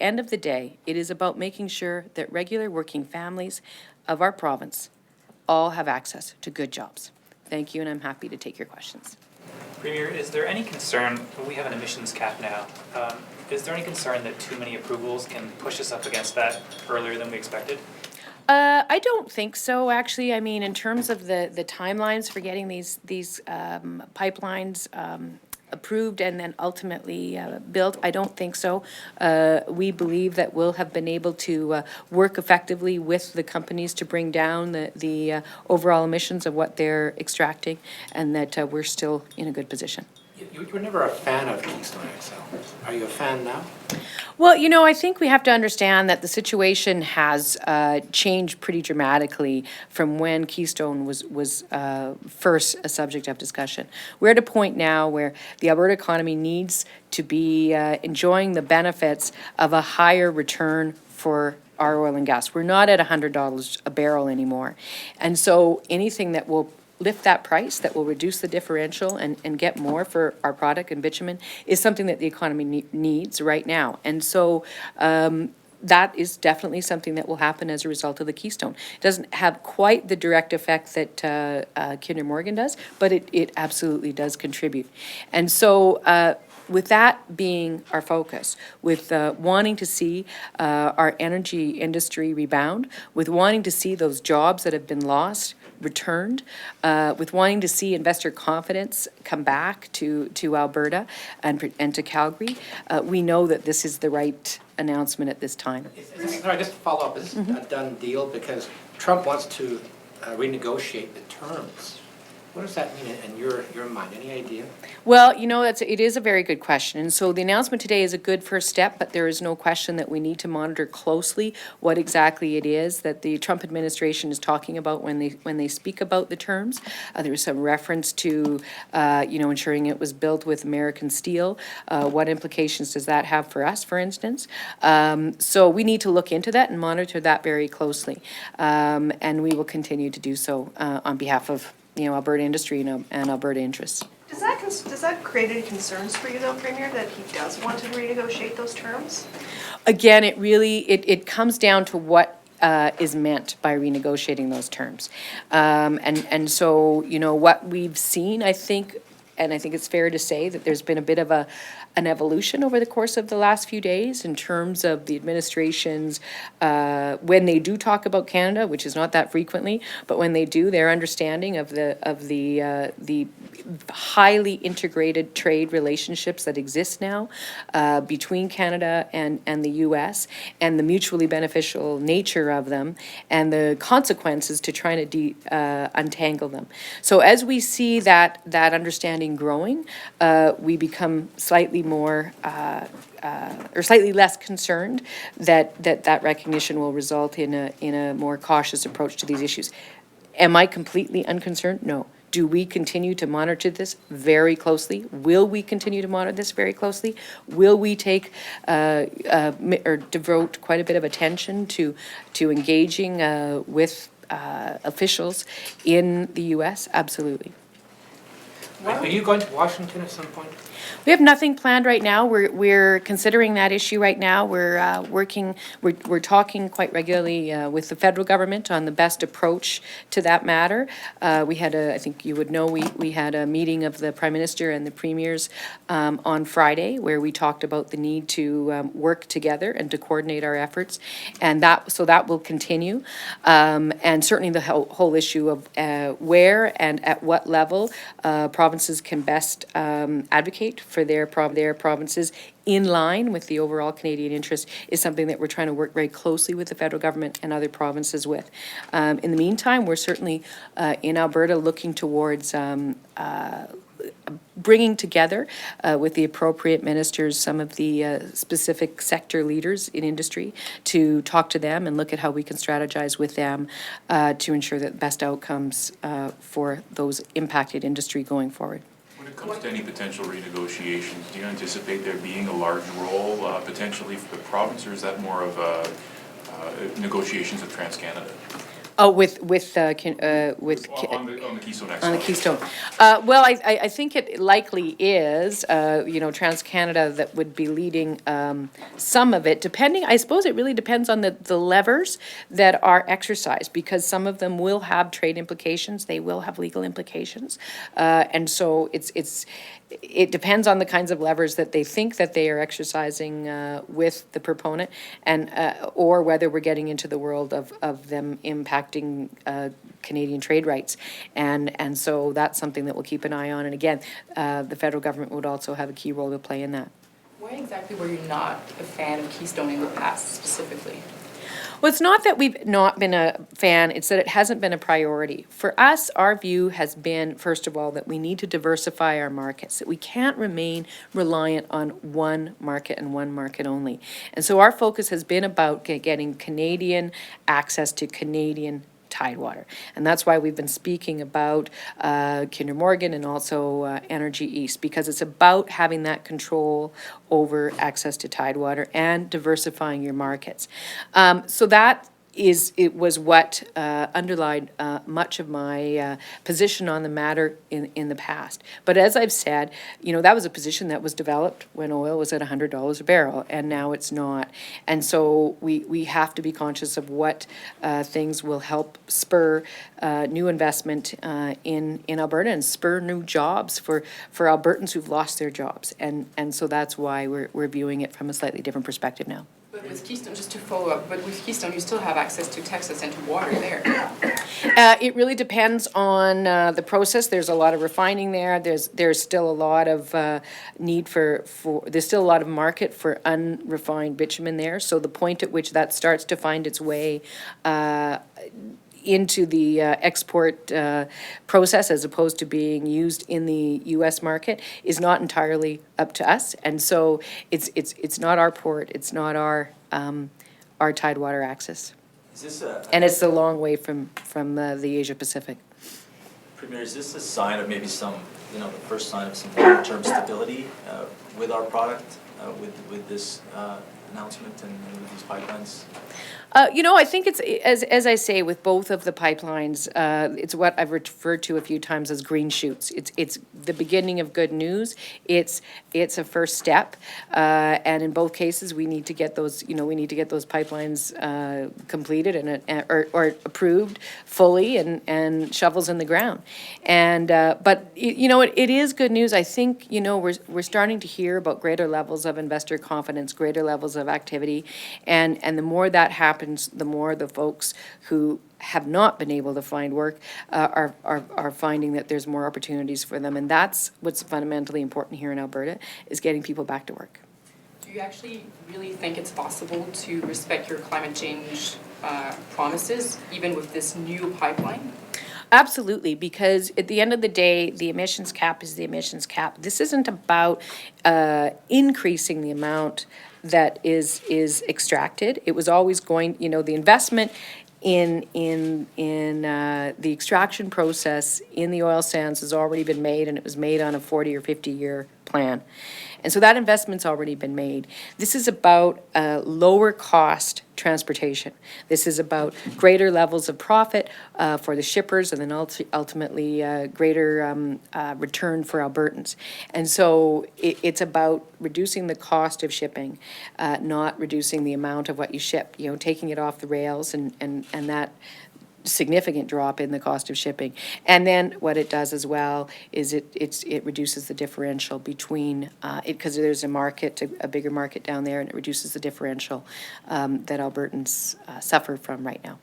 end of the day, it is about making sure that regular working families of our province all have access to good jobs. Thank you, and I'm happy to take your questions. Premier, is there any concern, we have an emissions cap now, is there any concern that too many approvals can push us up against that earlier than we expected? I don't think so, actually. I mean, in terms of the timelines for getting these pipelines approved and then ultimately built, I don't think so. We believe that we'll have been able to work effectively with the companies to bring down the overall emissions of what they're extracting, and that we're still in a good position. You were never a fan of Keystone XL. Are you a fan now? Well, you know, I think we have to understand that the situation has changed pretty dramatically from when Keystone was first a subject of discussion. We're at a point now where the Alberta economy needs to be enjoying the benefits of a higher return for our oil and gas. We're not at $100 a barrel anymore. And so anything that will lift that price, that will reduce the differential and get more for our product and bitumen, is something that the economy needs right now. And so that is definitely something that will happen as a result of the Keystone. It doesn't have quite the direct effect that Kinder Morgan does, but it absolutely does contribute. And so with that being our focus, with wanting to see our energy industry rebound, with wanting to see those jobs that have been lost returned, with wanting to see investor confidence come back to Alberta and to Calgary, we know that this is the right announcement at this time. Sorry, just to follow up, is this a done deal? Because Trump wants to renegotiate the terms. What does that mean in your mind? Any idea? Well, you know, it is a very good question. And so the announcement today is a good first step, but there is no question that we need to monitor closely what exactly it is that the Trump administration is talking about when they speak about the terms. There was some reference to, you know, ensuring it was built with American steel. What implications does that have for us, for instance? So we need to look into that and monitor that very closely. And we will continue to do so on behalf of, you know, Alberta industry and Alberta interests. Does that create any concerns for you, though, Premier, that he does want to renegotiate those terms? Again, it really comes down to what is meant by renegotiating those terms, and so, you know, what we've seen, I think it's fair to say that there's been a bit of an evolution over the course of the last few days in terms of the administration's, when they do talk about Canada, which is not that frequently, but when they do, their understanding of the highly integrated trade relationships that exist now between Canada and the U.S. and the mutually beneficial nature of them and the consequences to trying to untangle them. So as we see that understanding growing, we become slightly more or slightly less concerned that recognition will result in a more cautious approach to these issues. Am I completely unconcerned? No. Do we continue to monitor this very closely? Will we continue to monitor this very closely? Will we take or devote quite a bit of attention to engaging with officials in the U.S.? Absolutely. Are you going to Washington at some point? We have nothing planned right now. We're considering that issue right now. We're talking quite regularly with the federal government on the best approach to that matter. We had I think you would know, we had a meeting of the Prime Minister and the Premiers on Friday where we talked about the need to work together and to coordinate our efforts, and so that will continue. And certainly the whole issue of where and at what level provinces can best advocate for their provinces in line with the overall Canadian interest is something that we're trying to work very closely with the federal government and other provinces with. In the meantime, we're certainly in Alberta looking towards bringing together with the appropriate ministers some of the specific sector leaders in industry to talk to them and look at how we can strategize with them to ensure that the best outcomes for those impacted industry going forward. When it comes to any potential renegotiations, do you anticipate there being a large role potentially for the province, or is that more of negotiations with TransCanada? Oh, with On the Keystone XL. on the Keystone. Well, I think it likely is, TransCanada that would be leading some of it, depending, I suppose it really depends on the levers that are exercised, because some of them will have trade implications, they will have legal implications. And so it depends on the kinds of levers that they think that they are exercising with the proponent, and or whether we're getting into the world of them impacting Canadian trade rights. And so that's something that we'll keep an eye on. And again, the federal government would also have a key role to play in that. Why exactly were you not a fan of Keystone in the past specifically? Well, it's not that we've not been a fan, it's that it hasn't been a priority. For us, our view has been, first of all, that we need to diversify our markets, that we can't remain reliant on one market and one market only. And so our focus has been about getting Canadian access to Canadian Tidewater. And that's why we've been speaking about Kinder Morgan and also Energy East, because it's about having that control over access to Tidewater and diversifying your markets. So that it was what underlined much of my position on the matter in the past. But as I've said, that was a position that was developed when oil was at $100 a barrel, and now it's not. And so we have to be conscious of what things will help spur new investment in Alberta and spur new jobs for Albertans who've lost their jobs. And so that's why we're viewing it from a slightly different perspective now. But with Keystone, just to follow up, but with Keystone, you still have access to Texas and to water there. It really depends on the process. There's a lot of refining there. There's still a lot of need for there's still a lot of market for unrefined bitumen there. So the point at which that starts to find its way into the export process as opposed to being used in the U.S. market is not entirely up to us. And so it's not our port, it's not our Tidewater access. Is this And it's a long way from the Asia Pacific. Premier, is this a sign of maybe some, the first sign of some long-term stability with our product, with this announcement and with these pipelines? I think it's, as I say, with both of the pipelines, it's what I've referred to a few times as green shoots. It's the beginning of good news. It's a first step, and in both cases, we need to get those, those pipelines completed or approved fully and shovels in the ground. And but it is good news. I think we're starting to hear about greater levels of investor confidence, greater levels of activity, and the more that happens, the more the folks who have not been able to find work are finding that there's more opportunities for them. And that's what's fundamentally important here in Alberta, is getting people back to work. Do you actually really think it's possible to respect your climate change promises, even with this new pipeline? Absolutely, because at the end of the day, the emissions cap is the emissions cap. This isn't about increasing the amount that is extracted. It was always going, the investment in the extraction process in the oil sands has already been made, and it was made on a 40 or 50-year plan. And so that investment's already been made. This is about lower cost transportation. This is about greater levels of profit for the shippers, and then ultimately greater return for Albertans. And so it's about reducing the cost of shipping, not reducing the amount of what you ship, taking it off the rails and that significant drop in the cost of shipping. And then what it does as well is it reduces the differential between because there's a bigger market down there, and it reduces the differential that Albertans suffer from right now.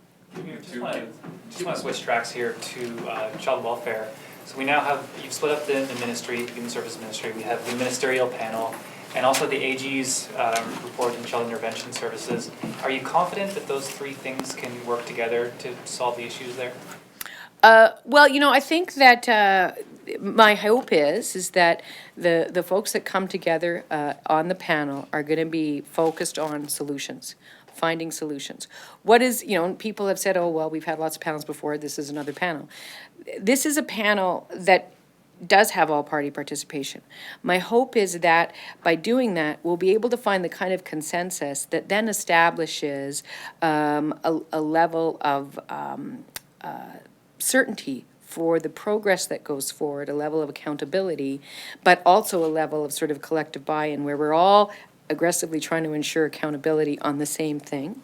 Just want to switch tracks here to child welfare. So we now you've split up the ministry, Human Services Ministry. We have the ministerial panel, and also the AG's report in Child Intervention Services. Are you confident that those three things can work together to solve the issues there? Well, I think that my hope is that the folks that come together on the panel are going to be focused on solutions, finding solutions. What is, people have said, oh, well, we've had lots of panels before, this is another panel. This is a panel that does have all-party participation. My hope is that by doing that, we'll be able to find the kind of consensus that then establishes a level of certainty for the progress that goes forward, a level of accountability, but also a level of sort of collective buy-in where we're all aggressively trying to ensure accountability on the same thing.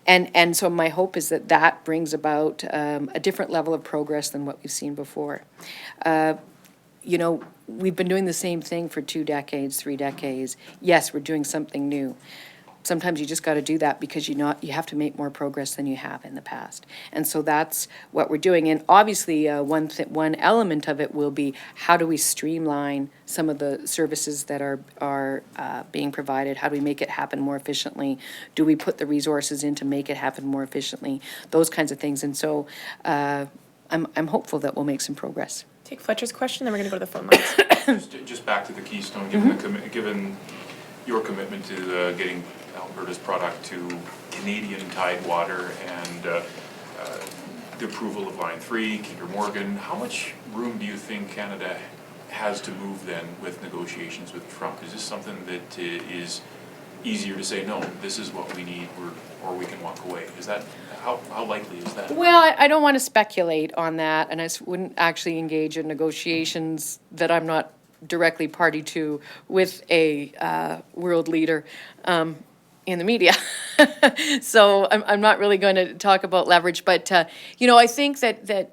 And so my hope is that that brings about a different level of progress than what we've seen before. You know, we've been doing the same thing for 2 decades, 3 decades. Yes, we're doing something new. Sometimes you just got to do that because you have to make more progress than you have in the past. And so that's what we're doing. And obviously, one element of it will be how do we streamline some of the services that are being provided? How do we make it happen more efficiently? Do we put the resources in to make it happen more efficiently? Those kinds of things. And so I'm hopeful that we'll make some progress. Take Fletcher's question, then we're going to go to the phone lines. Just back to the Keystone, given your commitment to getting Alberta's product to Canadian Tidewater and the approval of Line 3, Kinder Morgan, how much room do you think Canada has to move then with negotiations with Trump? Is this something that is easier to say, no, this is what we need, or we can walk away? Is that, how likely is that? Well, I don't want to speculate on that, and I wouldn't actually engage in negotiations that I'm not directly party to with a world leader in the media. So I'm not really going to talk about leverage, but you know, I think that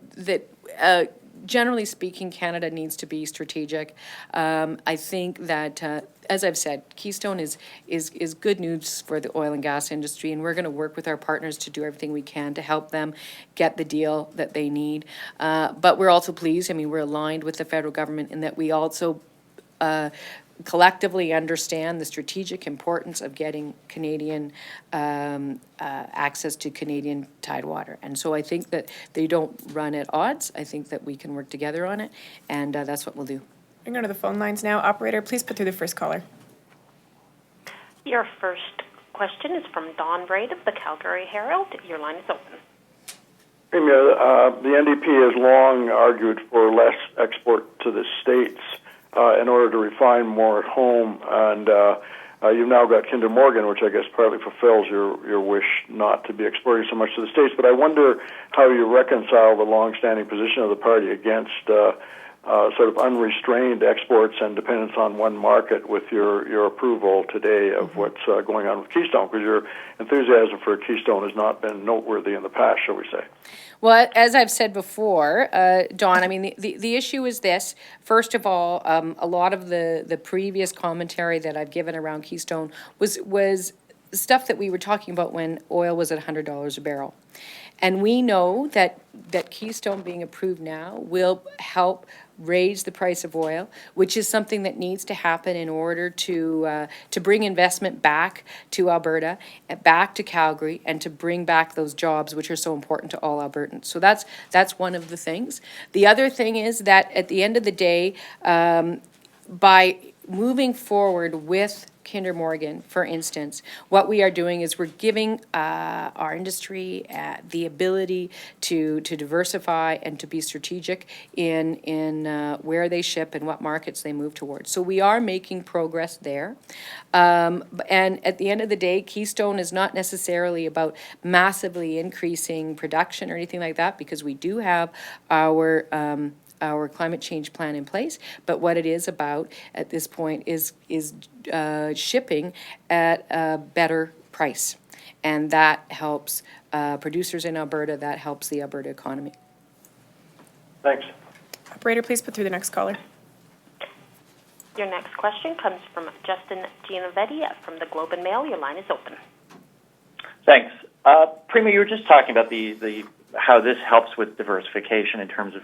generally speaking, Canada needs to be strategic. I think that, as I've said, Keystone is good news for the oil and gas industry, and we're going to work with our partners to do everything we can to help them get the deal that they need. But we're also pleased, I mean, we're aligned with the federal government in that we also collectively understand the strategic importance of getting Canadian access to Canadian Tidewater. And so I think that they don't run at odds. I think that we can work together on it, and that's what we'll do. We're going to go to the phone lines now. Operator, please put through the first caller. Your first question is from Don Braid of the Calgary Herald. Your line is open. Premier, the NDP has long argued for less export to the States in order to refine more at home, and you've now got Kinder Morgan, which I guess partly fulfills your wish not to be exporting so much to the States. But I wonder how you reconcile the long-standing position of the party against sort of unrestrained exports and dependence on one market with your approval today of what's going on with Keystone, because your enthusiasm for Keystone has not been noteworthy in the past, shall we say. Well, as I've said before, Don, I mean, the issue is this. First of all, a lot of the previous commentary that I've given around Keystone was stuff that we were talking about when oil was at $100 a barrel. And we know that Keystone being approved now will help raise the price of oil, which is something that needs to happen in order to bring investment back to Alberta, back to Calgary, and to bring back those jobs, which are so important to all Albertans. So that's one of the things. The other thing is that at the end of the day, by moving forward with Kinder Morgan, for instance, what we are doing is we're giving our industry the ability to diversify and to be strategic in where they ship and what markets they move towards. So we are making progress there. And at the end of the day, Keystone is not necessarily about massively increasing production or anything like that, because we do have our climate change plan in place, but what it is about at this point is shipping at a better price, and that helps producers in Alberta, that helps the Alberta economy. Thanks. Operator, please put through the next caller. Your next question comes from Justin Gianovetti from the Globe and Mail. Your line is open. Thanks. Premier, you were just talking about the how this helps with diversification in terms of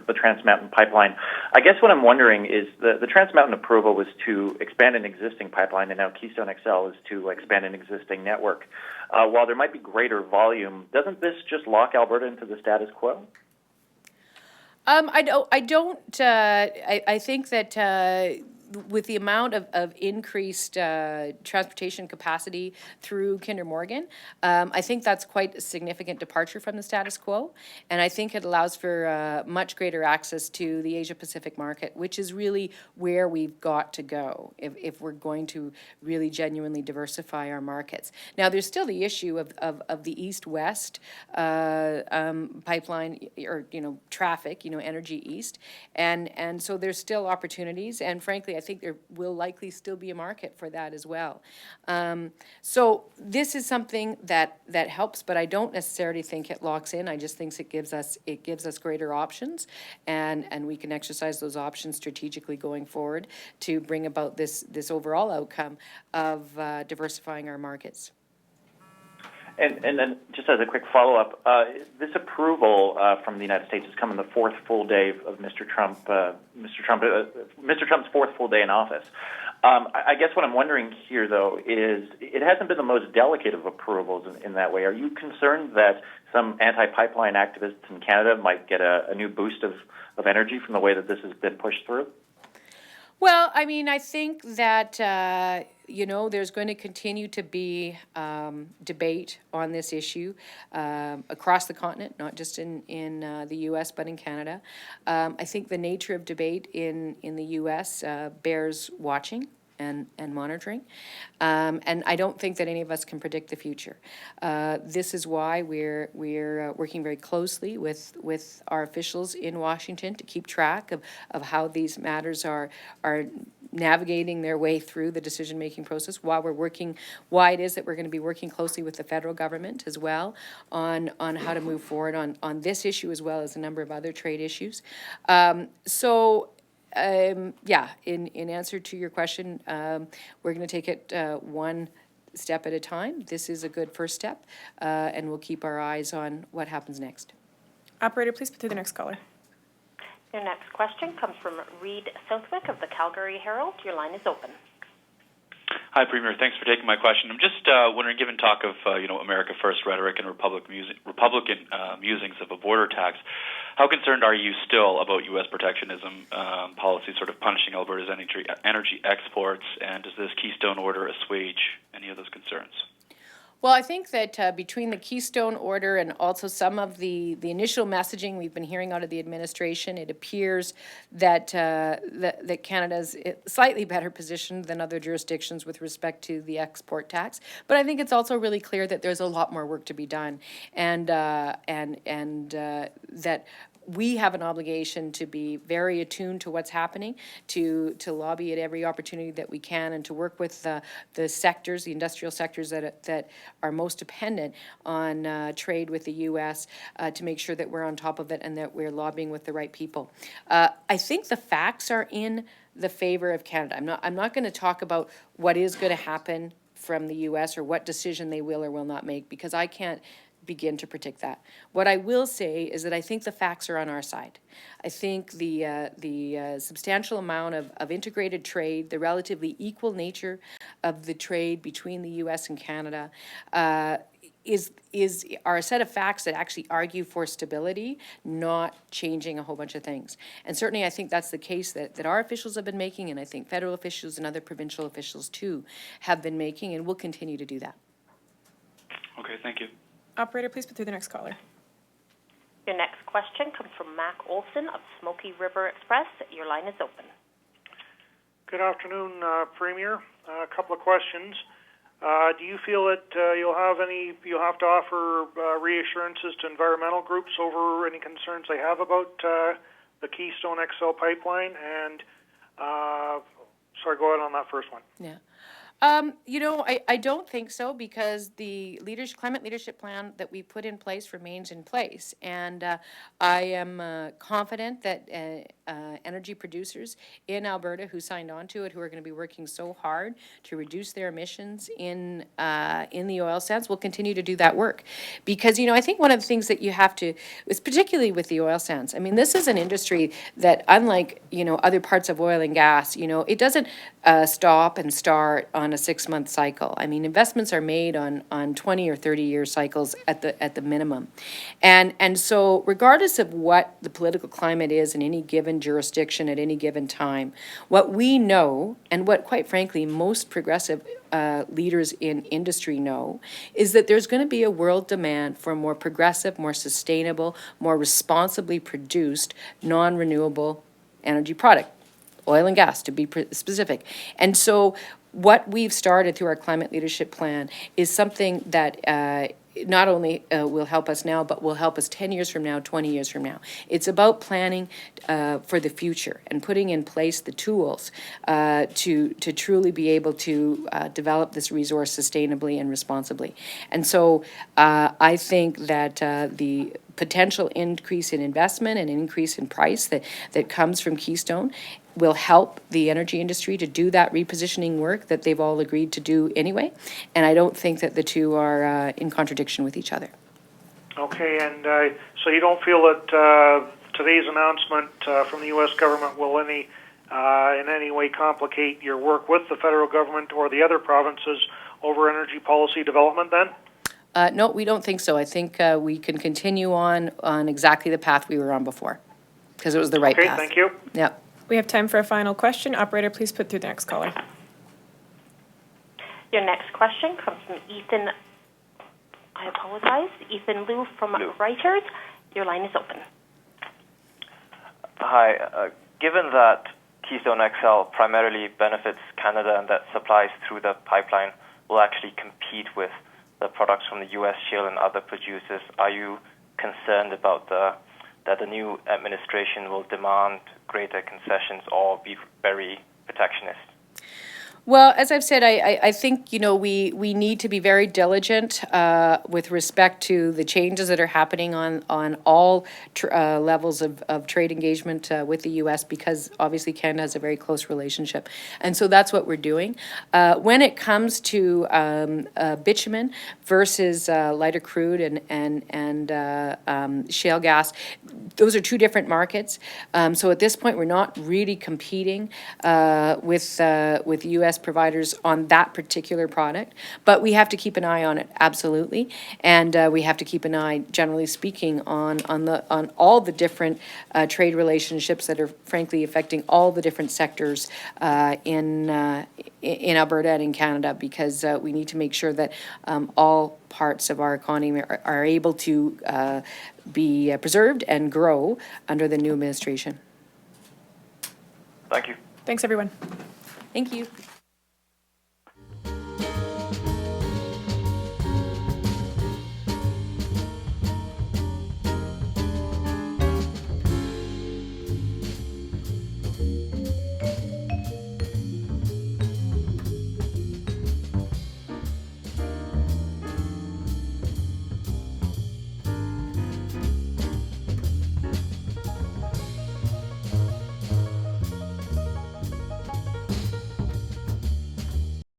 the Trans Mountain pipeline. I guess what I'm wondering is the Trans Mountain approval was to expand an existing pipeline, and now Keystone XL is to expand an existing network. While there might be greater volume, doesn't this just lock Alberta into the status quo? I think that with the amount of increased transportation capacity through Kinder Morgan, I think that's quite a significant departure from the status quo. And I think it allows for much greater access to the Asia-Pacific market, which is really where we've got to go if we're going to really genuinely diversify our markets. Now, there's still the issue of the east-west pipeline, or, traffic, energy east. And so there's still opportunities. And frankly, I think there will likely still be a market for that as well. So this is something that helps, but I don't necessarily think it locks in. I just think it gives us greater options, and we can exercise those options strategically going forward to bring about this overall outcome of diversifying our markets. And then just as a quick follow-up, this approval from the United States has come in the fourth full day of Mr. Trump's fourth full day in office. I guess what I'm wondering here, though, is it hasn't been the most delicate of approvals in that way. Are you concerned that some anti-pipeline activists in Canada might get a new boost of energy from the way that this has been pushed through? Well, I mean, I think that, there's going to continue to be debate on this issue across the continent, not just in the U.S., but in Canada. I think the nature of debate in the U.S. Bears watching and monitoring. And I don't think that any of us can predict the future. This is why we're working very closely with our officials in Washington to keep track of how these matters are navigating their way through the decision-making process, why it is that we're going to be working closely with the federal government as well on how to move forward on this issue as well as a number of other trade issues. In answer to your question, we're going to take it one step at a time. This is a good first step, and we'll keep our eyes on what happens next. Operator, please put through the next caller. Your next question comes from Reed Southwick of the Calgary Herald. Your line is open. Hi, Premier. Thanks for taking my question. I'm just wondering, given talk of America First rhetoric and Republican musings of a border tax, how concerned are you still about U.S. protectionism policy sort of punishing Alberta's energy exports, and does this Keystone order assuage any of those concerns? Well, I think that between the Keystone order and also some of the initial messaging we've been hearing out of the administration, it appears that that Canada's slightly better positioned than other jurisdictions with respect to the export tax. But I think it's also really clear that there's a lot more work to be done, and that we have an obligation to be very attuned to what's happening, to lobby at every opportunity that we can, and to work with the sectors, the industrial sectors that are most dependent on trade with the U.S. To make sure that we're on top of it and that we're lobbying with the right people. I think the facts are in the favor of Canada. I'm not going to talk about what is going to happen from the U.S. or what decision they will or will not make, because I can't begin to predict that. What I will say is that I think the facts are on our side. I think the substantial amount of integrated trade, the relatively equal nature of the trade between the U.S. and Canada, are a set of facts that actually argue for stability, not changing a whole bunch of things. And certainly I think that's the case that our officials have been making, and I think federal officials and other provincial officials too have been making, and will continue to do that. Okay, thank you. Operator, please put through the next caller. Your next question comes from Mac Olson of Smoky River Express. Your line is open. Good afternoon, Premier. A couple of questions. Do you feel that you'll have to offer reassurances to environmental groups over any concerns they have about the Keystone XL pipeline? And go ahead on that first one. Yeah. I don't think so, because the climate leadership plan that we put in place remains in place. And I am confident that energy producers in Alberta who signed on to it, who are going to be working so hard to reduce their emissions in the oil sands, will continue to do that work. Because, I think one of the things that you have to, is particularly with the oil sands, I mean, this is an industry that, unlike, other parts of oil and gas, it doesn't stop and start on on a 6-month cycle. I mean, investments are made on 20 or 30-year cycles at the minimum. And so regardless of what the political climate is in any given jurisdiction at any given time, what we know, and what quite frankly most progressive leaders in industry know, is that there's going to be a world demand for more progressive, more sustainable, more responsibly produced, non-renewable energy product, oil and gas to be specific. And so what we've started through our climate leadership plan is something that not only will help us now, but will help us 10 years from now, 20 years from now. It's about planning for the future and putting in place the tools to truly be able to develop this resource sustainably and responsibly. And so I think that the potential increase in investment and increase in price that comes from Keystone will help the energy industry to do that repositioning work that they've all agreed to do anyway. And I don't think that the two are in contradiction with each other. Okay, and so you don't feel that today's announcement from the U.S. government will in any way complicate your work with the federal government or the other provinces over energy policy development then? No, we don't think so. I think we can continue on exactly the path we were on before, because it was the right path. Okay, thank you. Yeah. We have time for a final question. Operator, please put through the next caller. Your next question comes from Ethan, I apologize, Ethan Liu from Reuters. Your line is open. Hi. Given that Keystone XL primarily benefits Canada and that supplies through the pipeline will actually compete with the products from the U.S. shale and other producers, are you concerned about that the new administration will demand greater concessions or be very protectionist? Well, as I've said, I think, we need to be very diligent with respect to the changes that are happening on all levels of trade engagement with the U.S. because obviously Canada has a very close relationship. And so that's what we're doing. When it comes to bitumen versus lighter crude and shale gas, those are two different markets. So at this point, we're not really competing with U.S. providers on that particular product, but we have to keep an eye on it, absolutely, and we have to keep an eye, generally speaking, on all the different trade relationships that are frankly affecting all the different sectors in Alberta and in Canada, because we need to make sure that all parts of our economy are able to be preserved and grow under the new administration. Thank you. Thanks, everyone. Thank you.